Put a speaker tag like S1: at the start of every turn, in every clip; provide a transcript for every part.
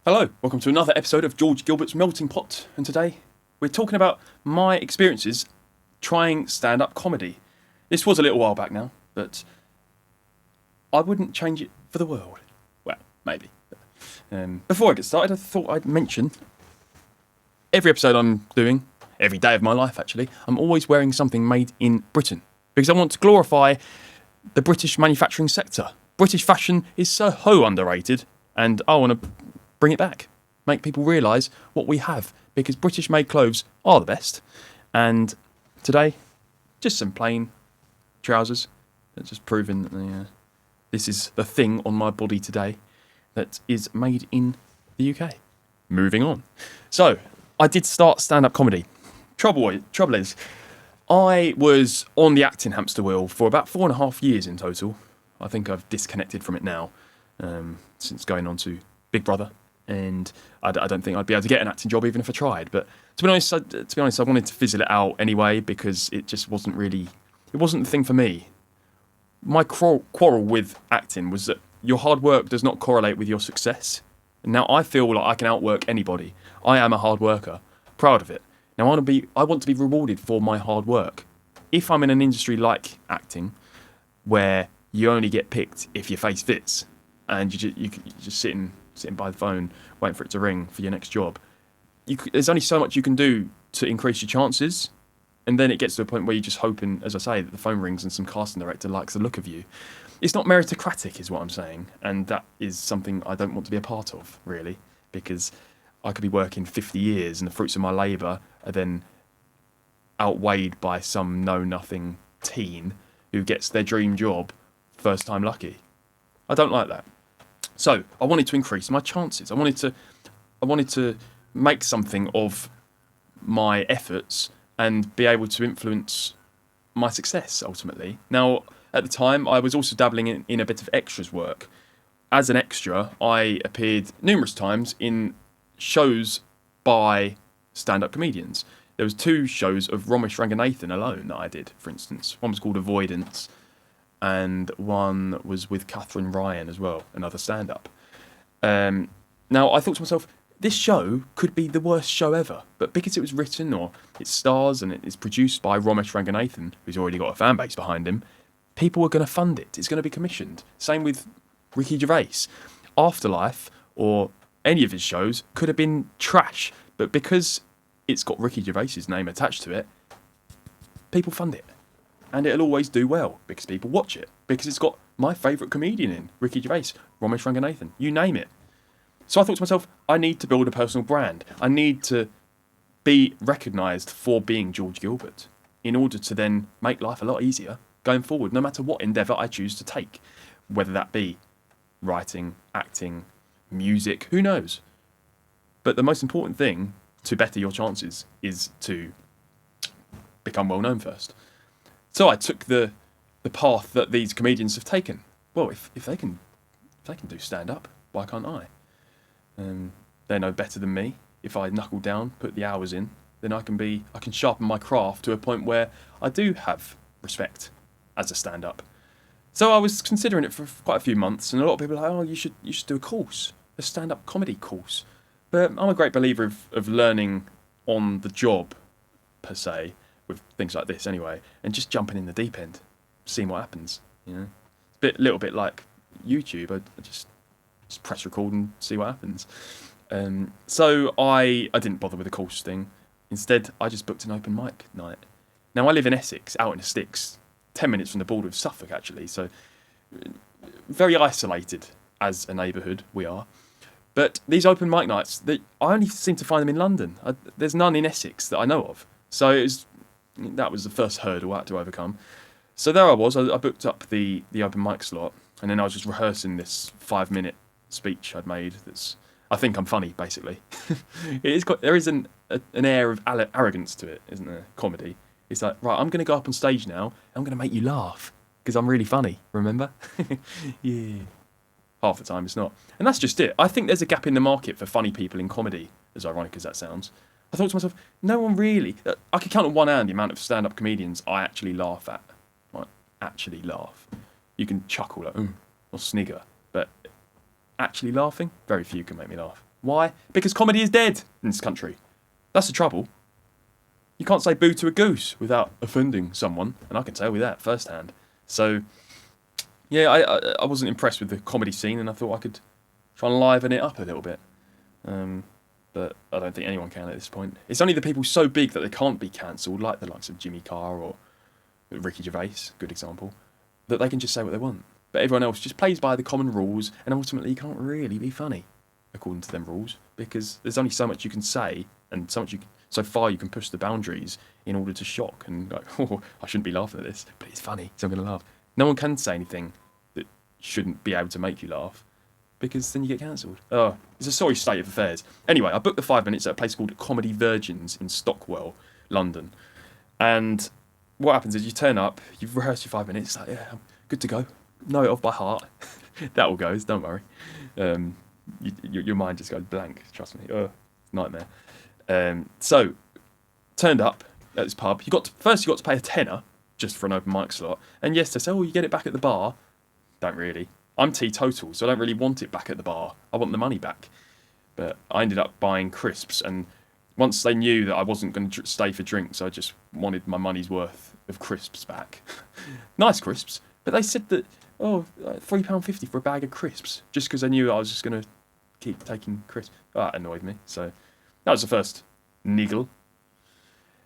S1: Hello, welcome to another episode of George Gilbert's Melting Pot, and today we're talking about my experiences trying stand-up comedy. This was a little while back now, but I wouldn't change it for the world. Well, maybe. Before I get started, I thought I'd mention every episode I'm doing, every day of my life actually, I'm always wearing something made in Britain, because I want to glorify the British manufacturing sector. British fashion is so underrated, and I want to bring it back, make people realise what we have, because British made clothes are the best. And today, just some plain trousers, just proving that this is the thing on my body today that is made in the UK. Moving on. So, I did start stand-up comedy. Trouble is, I was on the acting hamster wheel for about 4.5 years in total. I think I've disconnected from it now, since going on to Big Brother. And I don't think I'd be able to get an acting job even if I tried. But to be honest, I wanted to fizzle it out anyway, because it just wasn't the thing for me. My quarrel with acting was that your hard work does not correlate with your success. And now I feel like I can outwork anybody. I am a hard worker, proud of it. Now I want to be rewarded for my hard work. If I'm in an industry like acting, where you only get picked if your face fits, and you're just sitting by the phone waiting for it to ring for your next job, there's only so much you can do to increase your chances, and then it gets to a point where you're just hoping, as I say, that the phone rings and some casting director likes the look of you. It's not meritocratic is what I'm saying, and that is something I don't want to be a part of, really, because I could be working 50 years and the fruits of my labour are then outweighed by some know-nothing teen who gets their dream job first time lucky. I don't like that. So I wanted to increase my chances. I wanted to make something of my efforts and be able to influence my success ultimately. Now, at the time, I was also dabbling in a bit of extras work. As an extra, I appeared numerous times in shows by stand-up comedians. There was 2 shows of Ramesh Ranganathan alone that I did, for instance. One was called Avoidance, and one was with Catherine Ryan as well, another stand-up. Now, I thought to myself, this show could be the worst show ever, but because it was written, or it stars, and it is produced by Ramesh Ranganathan, who's already got a fan base behind him, people are going to fund it. It's going to be commissioned. Same with Ricky Gervais. Afterlife, or any of his shows, could have been trash, but because it's got Ricky Gervais's name attached to it, people fund it. And it'll always do well, because people watch it. Because it's got my favourite comedian in, Ricky Gervais, Ramesh Ranganathan, you name it. So I thought to myself, I need to build a personal brand. I need to be recognised for being George Gilbert in order to then make life a lot easier going forward, no matter what endeavour I choose to take. Whether that be writing, acting, music, who knows? But the most important thing to better your chances is to become well known first. So I took the path that these comedians have taken. Well, if they can do stand up, why can't I? They know better than me. If I knuckle down, put the hours in, then I can sharpen my craft to a point where I do have respect as a stand up. So I was considering it for quite a few months, and a lot of people are like, oh, you should do a course, a stand up comedy course. But I'm a great believer of learning on the job, per se, with things like this anyway, and just jumping in the deep end, seeing what happens. It's a little bit like YouTube. I just press record and see what happens. So I didn't bother with the course thing. Instead, I just booked an open mic night. Now I live in Essex, out in the sticks, 10 minutes from the border of Suffolk actually, so very isolated as a neighbourhood we are. But these open mic nights, I only seem to find them in London. There's none in Essex that I know of. So that was the first hurdle I had to overcome. So there I was. I booked up the open mic slot, and then I was just rehearsing this 5-minute speech I'd made. I think I'm funny, basically. There is an air of arrogance to it, isn't there? Comedy. It's like, right, I'm going to go up on stage now, and I'm going to make you laugh because I'm really funny. Remember? Yeah. Half the time it's not. And that's just it. I think there's a gap in the market for funny people in comedy, as ironic as that sounds. I thought to myself, no one really... I could count on one hand the amount of stand-up comedians I actually laugh at. Like, actually laugh. You can chuckle or snigger, but actually laughing, very few can make me laugh. Why? Because comedy is dead in this country. That's the trouble. You can't say boo to a goose without offending someone, and I can tell you that firsthand. So, yeah, I wasn't impressed with the comedy scene, and I thought I could try and liven it up a little bit. But I don't think anyone can at this point. It's only the people so big that they can't be cancelled, like the likes of Jimmy Carr or Ricky Gervais, good example, that they can just say what they want. But everyone else just plays by the common rules, and ultimately you can't really be funny according to them rules, because there's only so much you can say, and so far you can push the boundaries in order to shock and like, oh, I shouldn't be laughing at this, but it's funny, so I'm going to laugh. No one can say anything that shouldn't be able to make you laugh, because then you get cancelled. Oh, it's a sorry state of affairs. Anyway, I booked the 5 minutes at a place called Comedy Virgins in Stockwell, London. And what happens is you turn up, you've rehearsed your 5 minutes, like, yeah, I'm good to go. Know it off by heart. That all goes, don't worry. Your mind just goes blank, trust me. Nightmare. So, turned up at this pub. First you got to pay a tenner just for an open mic slot. And yes, they say, oh, you get it back at the bar. Don't really. I'm teetotal, so I don't really want it back at the bar. I want the money back. But I ended up buying crisps, and once they knew that I wasn't going to stay for drinks, I just wanted my money's worth of crisps back. Nice crisps, but they said that, £3.50 for a bag of crisps, just because they knew I was just going to keep taking crisps. That annoyed me, so that was the first niggle.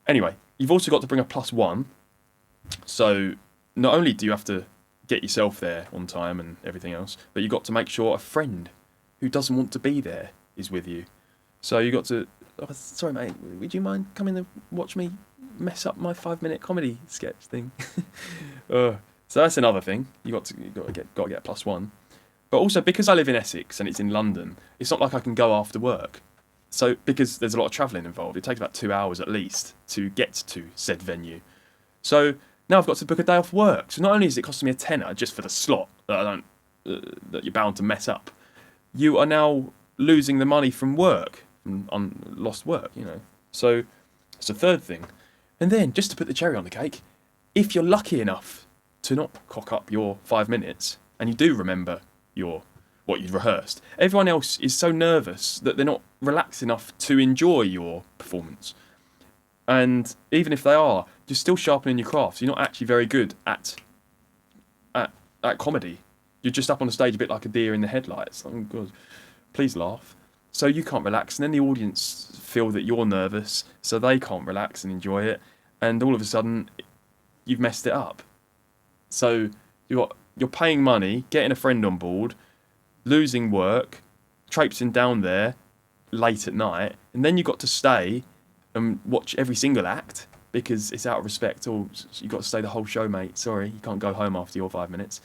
S1: Anyway, you've also got to bring a +1, so not only do you have to get yourself there on time and everything else, but you've got to make sure a friend who doesn't want to be there is with you. So you got to, sorry mate, would you mind coming and watch me mess up my 5-minute comedy sketch thing? So that's another thing. You got to get a +1. But also, because I live in Essex and it's in London, it's not like I can go after work. So because there's a lot of travelling involved, it takes about 2 hours at least to get to said venue. So now I've got to book a day off work. So not only is it costing me a tenner just for the slot that that you're bound to mess up, you are now losing the money from work, on lost work, you know. So it's a third thing. And then, just to put the cherry on the cake, if you're lucky enough to not cock up your 5 minutes, and you do remember what you'd rehearsed, everyone else is so nervous that they're not relaxed enough to enjoy your performance. And even if they are, you're still sharpening your craft. You're not actually very good at comedy. You're just up on the stage a bit like a deer in the headlights. Oh God, please laugh. So you can't relax, and then the audience feel that you're nervous, so they can't relax and enjoy it. And all of a sudden, you've messed it up. So you're paying money, getting a friend on board, losing work, traipsing down there late at night, and then you've got to stay and watch every single act because it's out of respect. Oh, you've got to stay the whole show, mate. Sorry, you can't go home after your 5 minutes.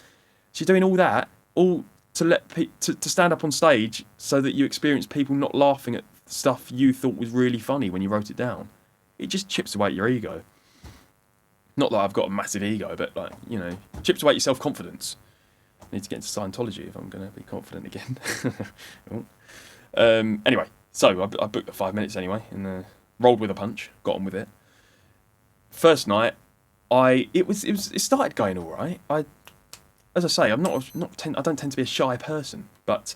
S1: So you're doing all that, all to to stand up on stage so that you experience people not laughing at stuff you thought was really funny when you wrote it down. It just chips away at your ego. Not that I've got a massive ego, but like, you know, chips away at your self-confidence. I need to get into Scientology if I'm going to be confident again. Anyway, so I booked the 5 minutes anyway, and rolled with a punch, got on with it. First night, it started going all right. As I say, I don't tend to be a shy person, but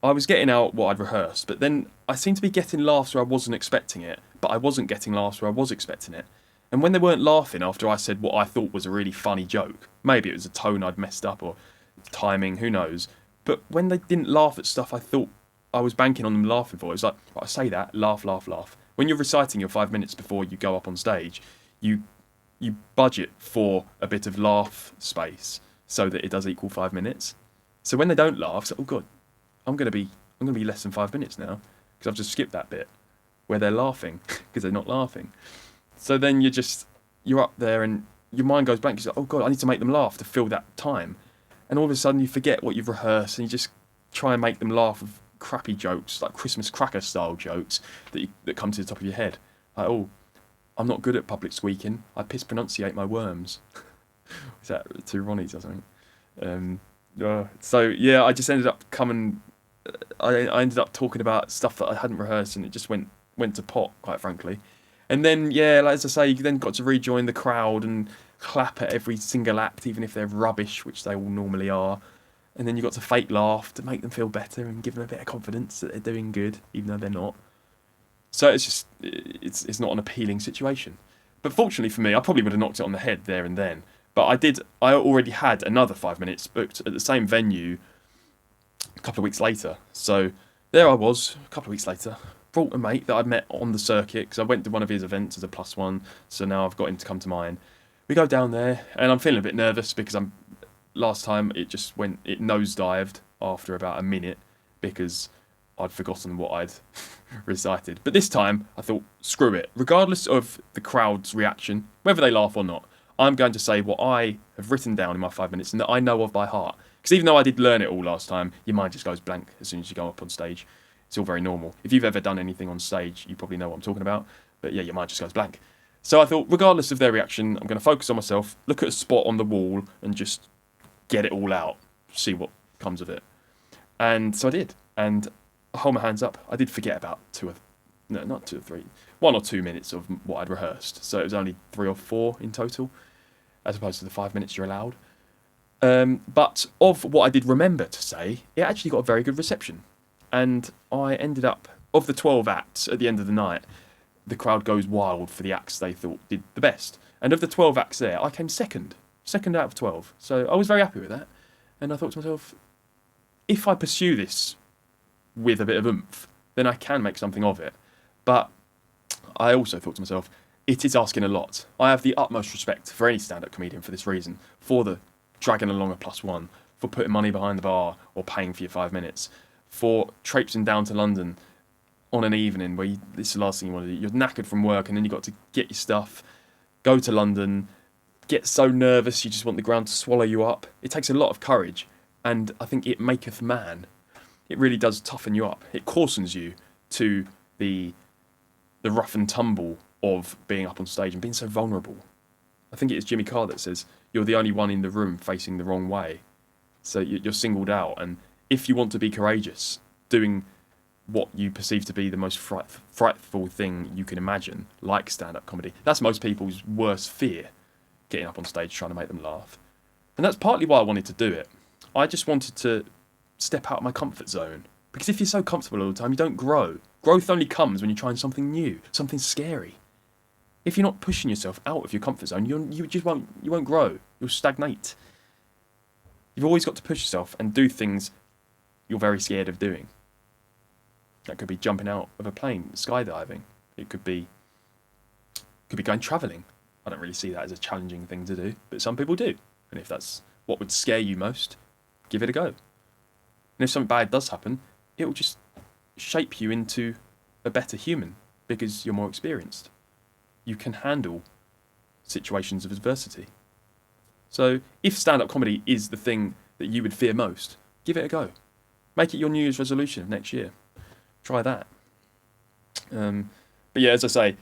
S1: I was getting out what I'd rehearsed. But then I seemed to be getting laughs where I wasn't expecting it, but I wasn't getting laughs where I was expecting it. And when they weren't laughing after I said what I thought was a really funny joke, maybe it was a tone I'd messed up or timing, who knows. But when they didn't laugh at stuff I thought I was banking on them laughing for, it was like, right, I say that, laugh, laugh, laugh. When you're reciting your 5 minutes before you go up on stage, you budget for a bit of laugh space so that it does equal 5 minutes. So when they don't laugh, it's like, oh God, I'm gonna be less than 5 minutes now because I've just skipped that bit where they're laughing because they're not laughing. So then you're up there and your mind goes blank. You're like, oh God, I need to make them laugh to fill that time. And all of a sudden you forget what you've rehearsed and you just try and make them laugh with crappy jokes, like Christmas cracker style jokes that come to the top of your head. Like, oh, I'm not good at public squeaking. I pronunciate my worms. Is that two Ronnies or something? So yeah, I just ended up I ended up talking about stuff that I hadn't rehearsed, and it just went to pot, quite frankly. And then, yeah, like, as I say, you then got to rejoin the crowd and clap at every single act, even if they're rubbish, which they all normally are. and then you've got to fake laugh to make them feel better and give them a bit of confidence that they're doing good, even though they're not. So it's not an appealing situation. But fortunately for me, I probably would have knocked it on the head there and then. But I already had another 5 minutes booked at the same venue a couple of weeks later. So there I was, a couple of weeks later, brought a mate that I'd met on the circuit, because I went to one of his events as a +1, so now I've got him to come to mine. We go down there, and I'm feeling a bit nervous because last time it nosedived after about a minute because I'd forgotten what I'd recited. But this time, I thought, screw it. Regardless of the crowd's reaction, whether they laugh or not, I'm going to say what I have written down in my 5 minutes and that I know of by heart. Because even though I did learn it all last time, your mind just goes blank as soon as you go up on stage. It's all very normal. If you've ever done anything on stage, you probably know what I'm talking about. But yeah, your mind just goes blank. So I thought, regardless of their reaction, I'm going to focus on myself, look at a spot on the wall and just get it all out, see what comes of it. And so I did. And I hold my hands up. I did forget about 1 or 2 minutes of what I'd rehearsed. So it was only 3 or 4 in total, as opposed to the 5 minutes you're allowed. But of what I did remember to say, it actually got a very good reception. And I ended up, of the 12 acts at the end of the night, the crowd goes wild for the acts they thought did the best. And of the 12 acts there, I came second out of 12. So I was very happy with that. And I thought to myself, if I pursue this with a bit of oomph, then I can make something of it. But I also thought to myself, it is asking a lot. I have the utmost respect for any stand-up comedian for this reason, for the dragging along a +1, for putting money behind the bar or paying for your 5 minutes, for traipsing down to London on an evening where this is the last thing you want to do. You're knackered from work and then you've got to get your stuff, go to London, get so nervous you just want the ground to swallow you up. It takes a lot of courage, and I think it maketh man. It really does toughen you up. It coarsens you to the rough and tumble of being up on stage and being so vulnerable. I think it is Jimmy Carr that says, you're the only one in the room facing the wrong way. So you're singled out, and if you want to be courageous, doing what you perceive to be the most frightful thing you can imagine, like stand-up comedy, that's most people's worst fear, getting up on stage trying to make them laugh. And that's partly why I wanted to do it. I just wanted to step out of my comfort zone. Because if you're so comfortable all the time, you don't grow. Growth only comes when you're trying something new, something scary. If you're not pushing yourself out of your comfort zone, you won't grow. You'll stagnate. You've always got to push yourself and do things you're very scared of doing. That could be jumping out of a plane, skydiving. It could be going travelling. I don't really see that as a challenging thing to do, but some people do. And if that's what would scare you most, give it a go. And if something bad does happen, it will just shape you into a better human because you're more experienced. You can handle situations of adversity. So if stand-up comedy is the thing that you would fear most, give it a go. Make it your New Year's resolution of next year. Try that. But yeah, as I say,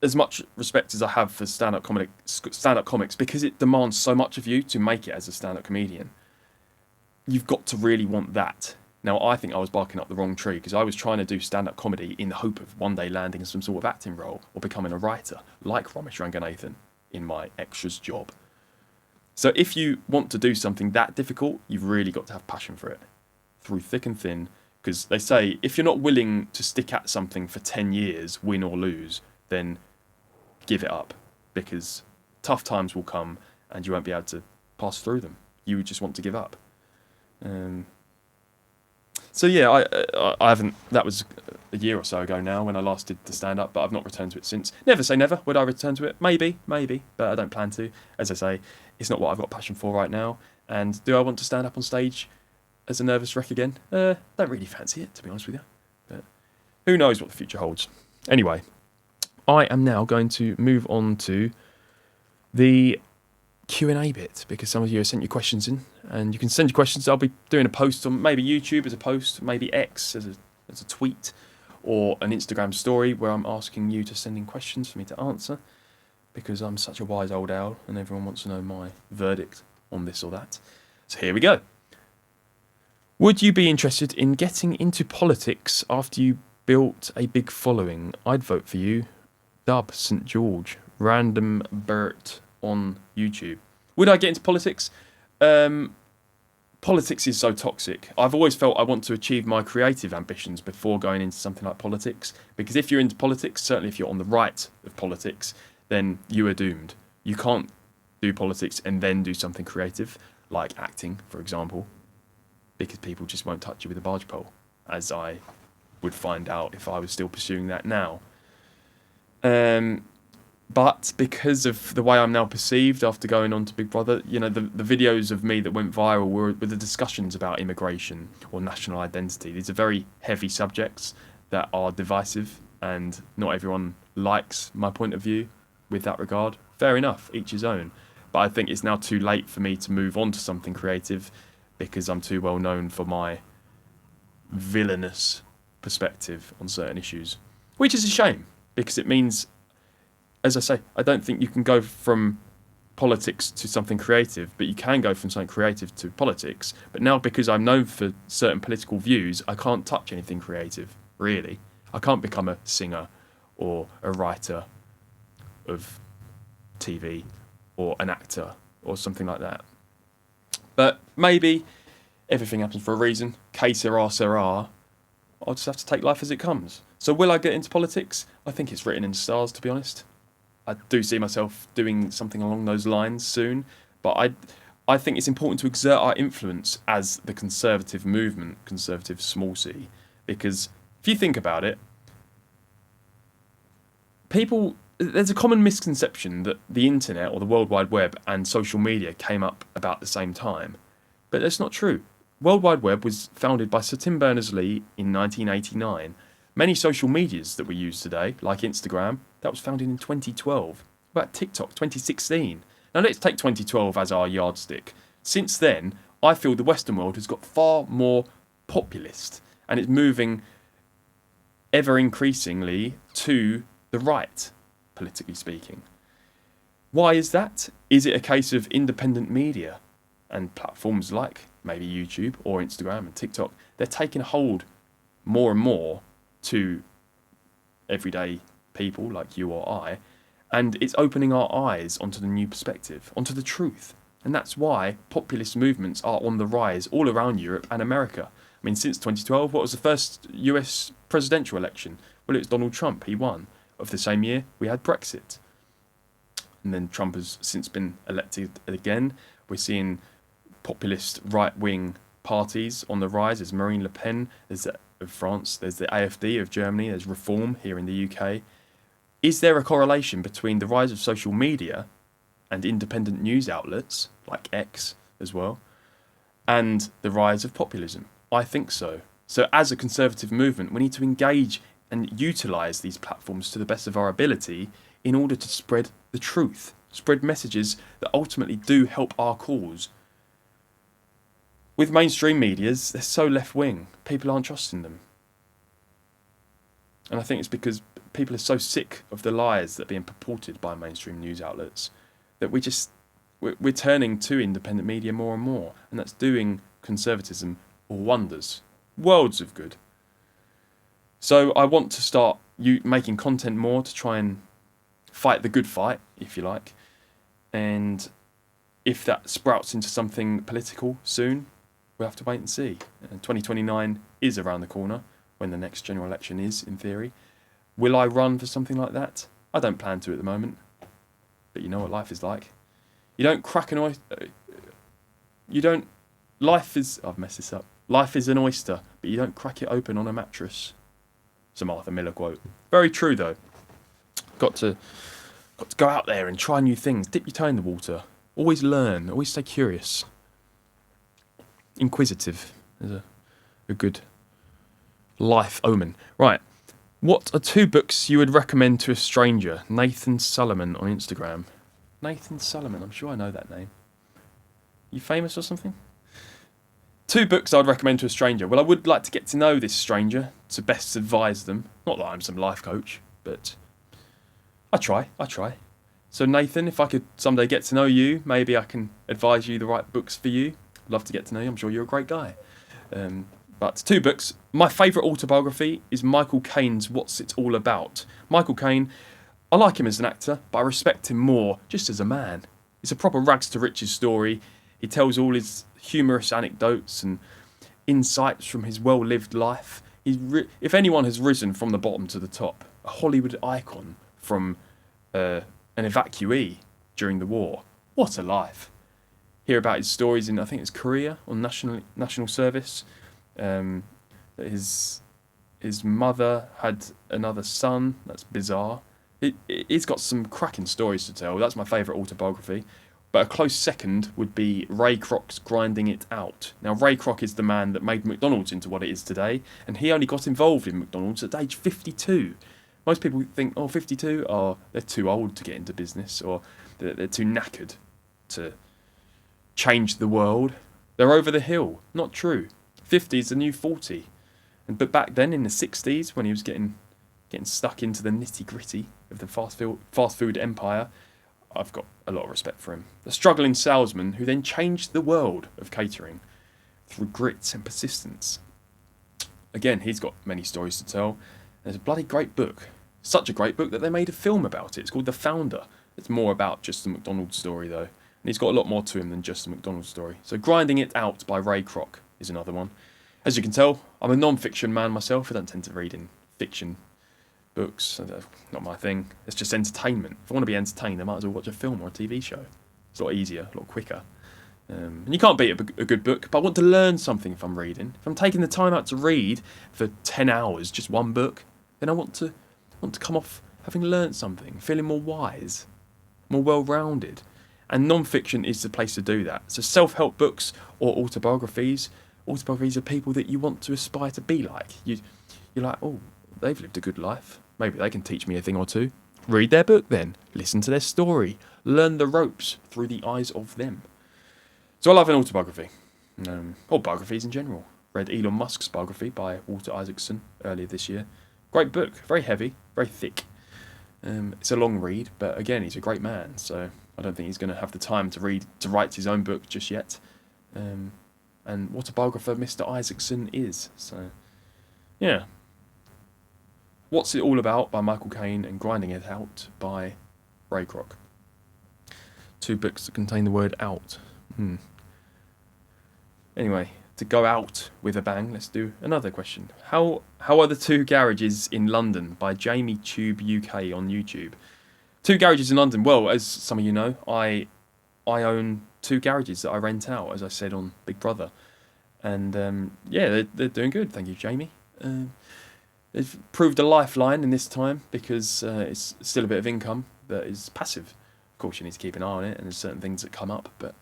S1: as much respect as I have for stand-up comics, because it demands so much of you to make it as a stand-up comedian, you've got to really want that. Now, I think I was barking up the wrong tree because I was trying to do stand-up comedy in the hope of one day landing some sort of acting role or becoming a writer, like Ramesh Ranganathan in my extras job. So if you want to do something that difficult, you've really got to have passion for it, through thick and thin, because they say if you're not willing to stick at something for 10 years, win or lose, then give it up, because tough times will come and you won't be able to pass through them. You just want to give up. So yeah, I haven't. That was a year or so ago now when I last did the stand up, but I've not returned to it since. Never say never. Would I return to it? Maybe, but I don't plan to. As I say, it's not what I've got passion for right now. And do I want to stand up on stage as a nervous wreck again? Don't really fancy it, to be honest with you. But who knows what the future holds? Anyway, I am now going to move on to the Q&A bit, because some of you have sent your questions in, and you can send your questions. I'll be doing a post on maybe YouTube as a post, maybe X as a tweet, or an Instagram story where I'm asking you to send in questions for me to answer, because I'm such a wise old owl and everyone wants to know my verdict on this or that. So here we go. Would you be interested in getting into politics after you built a big following? I'd vote for you. Dub St George, Random Bert on YouTube. Would I get into politics? politics is so toxic. I've always felt I want to achieve my creative ambitions before going into something like politics. Because if you're into politics, certainly if you're on the right of politics, then you are doomed. You can't do politics and then do something creative, like acting, for example, because people just won't touch you with a barge pole, as I would find out if I was still pursuing that now. But because of the way I'm now perceived after going on to Big Brother, you know, the videos of me that went viral were the discussions about immigration or national identity. These are very heavy subjects that are divisive, and not everyone likes my point of view with that regard. Fair enough, each his own. But I think it's now too late for me to move on to something creative because I'm too well known for my villainous perspective on certain issues. Which is a shame, because it means, as I say, I don't think you can go from politics to something creative, but you can go from something creative to politics. But now, because I'm known for certain political views, I can't touch anything creative, really. I can't become a singer or a writer of TV or an actor or something like that. But maybe everything happens for a reason. Que sera, sera. I'll just have to take life as it comes. So will I get into politics? I think it's written in the stars, to be honest. I do see myself doing something along those lines soon. But I think it's important to exert our influence as the conservative movement, conservative small c. Because if you think about it, there's a common misconception that the internet or the World Wide Web and social media came up about the same time. But that's not true. World Wide Web was founded by Sir Tim Berners-Lee in 1989. Many social medias that we use today, like Instagram, that was founded in 2012. What about TikTok, 2016? Now let's take 2012 as our yardstick. Since then, I feel the Western world has got far more populist, and it's moving ever increasingly to the right, politically speaking. Why is that? Is it a case of independent media and platforms like maybe YouTube or Instagram and TikTok? They're taking hold more and more to everyday people like you or I, and it's opening our eyes onto the new perspective, onto the truth. And that's why populist movements are on the rise all around Europe and America. I mean, since 2012, what was the first US presidential election? Well, it was Donald Trump. He won. Of the same year, we had Brexit. And then Trump has since been elected again. We're seeing populist right-wing parties on the rise. There's Marine Le Pen, there's of France, there's the AfD of Germany, there's Reform here in the UK. Is there a correlation between the rise of social media and independent news outlets, like X as well, and the rise of populism? I think so. So as a conservative movement, we need to engage and utilise these platforms to the best of our ability in order to spread the truth, spread messages that ultimately do help our cause. With mainstream medias, they're so left-wing, people aren't trusting them. And I think it's because people are so sick of the lies that are being purported by mainstream news outlets that we're turning to independent media more and more, and that's doing conservatism wonders, worlds of good. So I want to start making content more to try and fight the good fight, if you like. And if that sprouts into something political soon, we'll have to wait and see. 2029 is around the corner, when the next general election is, in theory. Will I run for something like that? I don't plan to at the moment. But you know what life is like. You don't crack an oyster. I've messed this up. Life is an oyster, but you don't crack it open on a mattress. It's a Martha Miller quote. Very true, though. Got to go out there and try new things. Dip your toe in the water. Always learn. Always stay curious. Inquisitive is a good life omen. Right. What are 2 books you would recommend to a stranger? Nathan Solomon on Instagram. Nathan Solomon. I'm sure I know that name. You famous or something? 2 books I'd recommend to a stranger. Well, I would like to get to know this stranger to best advise them. Not that I'm some life coach, but I try. So Nathan, if I could someday get to know you, maybe I can advise you the right books for you. I'd love to get to know you. I'm sure you're a great guy. But 2 books. My favourite autobiography is Michael Caine's What's It All About. Michael Caine, I like him as an actor, but I respect him more just as a man. It's a proper rags to riches story. He tells all his humorous anecdotes and insights from his well-lived life. If anyone has risen from the bottom to the top, a Hollywood icon from an evacuee during the war, what a life. Hear about his stories in, I think it's Korea, on national service. His mother had another son. That's bizarre. He's got some cracking stories to tell. That's my favourite autobiography. But a close second would be Ray Kroc's Grinding It Out. Now, Ray Kroc is the man that made McDonald's into what it is today, and he only got involved in McDonald's at age 52. Most people think, 52? Oh, they're too old to get into business, or they're too knackered to change the world. They're over the hill. Not true. 50 is the new 40. But back then, in the 60s, when he was getting stuck into the nitty-gritty of the fast food empire, I've got a lot of respect for him. A struggling salesman who then changed the world of catering through grit and persistence. Again, he's got many stories to tell. There's a bloody great book. Such a great book that they made a film about it. It's called The Founder. It's more about just the McDonald's story, though. And he's got a lot more to him than just the McDonald's story. So Grinding It Out by Ray Kroc is another one. As you can tell, I'm a non-fiction man myself. I don't tend to read in fiction books. Not my thing. It's just entertainment. If I want to be entertained, I might as well watch a film or a TV show. It's a lot easier, a lot quicker. And you can't beat a good book, but I want to learn something if I'm reading. If I'm taking the time out to read for 10 hours, just one book, then I want to come off having learnt something, feeling more wise, more well-rounded. And non-fiction is the place to do that. So self-help books or autobiographies. Autobiographies are people that you want to aspire to be like. You're like, oh, they've lived a good life. Maybe they can teach me a thing or two. Read their book then. Listen to their story. Learn the ropes through the eyes of them. So I love an autobiography. Or biographies in general. Read Elon Musk's biography by Walter Isaacson earlier this year. Great book. Very heavy. Very thick. It's a long read, but again, he's a great man. So I don't think he's going to have the time to write his own book just yet. And what a biographer Mr. Isaacson is. So, yeah. What's It All About by Michael Caine and Grinding It Out by Ray Kroc. Two books that contain the word out. Anyway, to go out with a bang, let's do another question. How are the two garages in London by Jamie Tube UK on YouTube? Two garages in London. Well, as some of you know, I own two garages that I rent out, as I said on Big Brother. And yeah, they're doing good. Thank you, Jamie. They've proved a lifeline in this time because it's still a bit of income that is passive. Of course, you need to keep an eye on it, and there's certain things that come up. But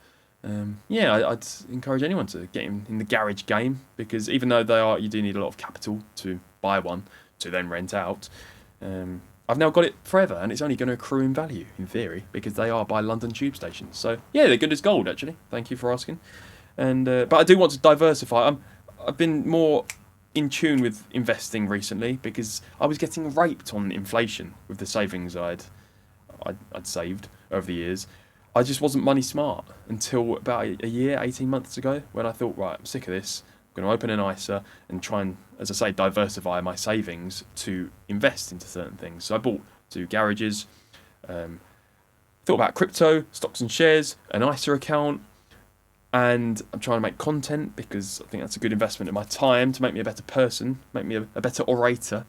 S1: yeah, I'd encourage anyone to get in the garage game because even though you do need a lot of capital to buy one to then rent out. I've now got it forever, and it's only going to accrue in value, in theory, because they are by London tube stations. So yeah, they're good as gold, actually. Thank you for asking. And but I do want to diversify. I've been more in tune with investing recently because I was getting raped on inflation with the savings I'd saved over the years. I just wasn't money smart until about a year, 18 months ago, when I thought, right, I'm sick of this. I'm going to open an ISA and try and, as I say, diversify my savings to invest into certain things. So I bought two garages, thought about crypto, stocks and shares, an ISA account, and I'm trying to make content because I think that's a good investment in my time to make me a better person, make me a better orator.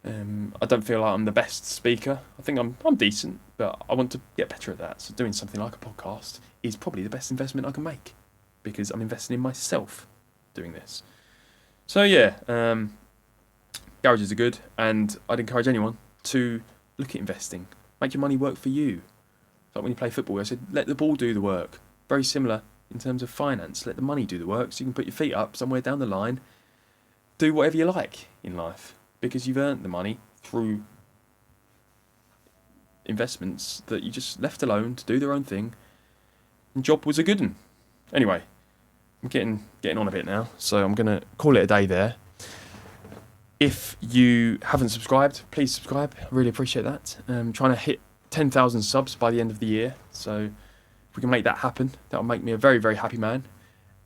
S1: I don't feel like I'm the best speaker. I think I'm decent, but I want to get better at that. So doing something like a podcast is probably the best investment I can make because I'm investing in myself doing this. So yeah, garages are good, and I'd encourage anyone to look at investing. Make your money work for you. Like when you play football, I said, let the ball do the work. Very similar in terms of finance. Let the money do the work so you can put your feet up somewhere down the line. Do whatever you like in life because you've earned the money through investments that you just left alone to do their own thing. And job was a good one. Anyway, I'm getting on a bit now, so I'm going to call it a day there. If you haven't subscribed, please subscribe. I really appreciate that. I'm trying to hit 10,000 subs by the end of the year, so if we can make that happen, that will make me a very, very happy man.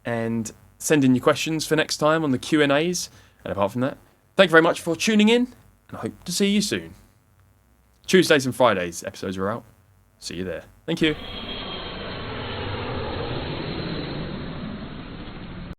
S1: And send in your questions for next time on the Q&As. And apart from that, thank you very much for tuning in, and I hope to see you soon. Tuesdays and Fridays episodes are out. See you there. Thank you.